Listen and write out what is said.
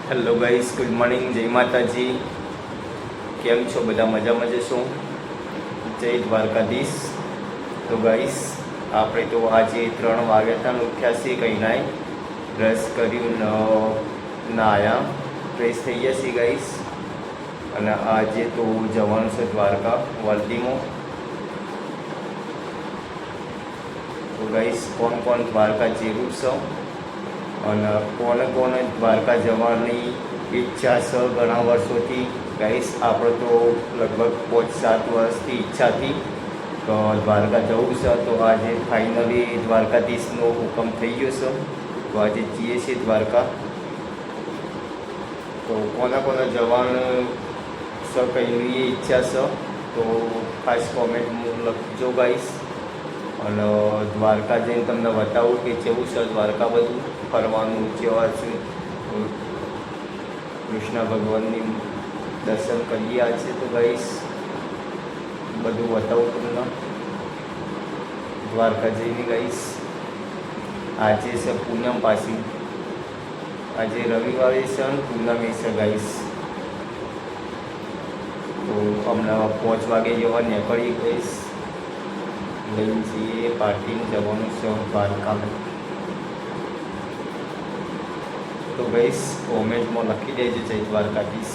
Hello guys, good morning, જય માતાજી. કેમ છો બધા? મજામાં જશો? જય દ્વારકાધીશ. તો ગાઈસ, આપણે તો આજે 3 વાગ્યા ઉઠ્યા છીએ, કંઈ નાય બ્રશ કર્યું, નાયા, ફ્રેશ થઈ ગયા છીએ ગાઈસ. અને આજે તો જવાનું છે દ્વારકા વર્ધીમાં. તો ગાઈસ, કોણ કોણ દ્વારકા જેવું છે અને કોને દ્વારકા જવાની ઈચ્છા છે ઘણા વર્ષોથી ગાઈસ. આપણે તો લગભગ 5-7 વર્ષથી ઈચ્છાથી તો દ્વારકા જવું છે. તો આજે ફાઇનલી દ્વારકાધીશનો હુકમ થઈ ગયો છે, તો આજે જઈએ છીએ દ્વારકા. તો કોને જવાનું છે, કંઈની ઈચ્છા છે તો ખાસ કોમેન્ટ લખજો ગાઈસ. અને દ્વારકા જઈને તમને બતાવું કે કેવું છે દ્વારકા, બધું ફરવાનું કેવા છે. કૃષ્ણ ભગવાનની દર્શન કરી આ છે તો ગાઈસ બધું બતાવું તમને દ્વારકા જઈને ગાઈસ. આજે છે પૂનમ, પાછી આજે રવિવારે છે અને પૂનમે છે ગાઈસ. તો હમણાં 5 વાગે જેવા નીકળી ગઈશ, લઈને જઈએ પાર્ટીને જવાનું છે દ્વારકામાં. તો ગાઈસ કોમેન્ટમાં લખી દેજો જય દ્વારકાધીશ.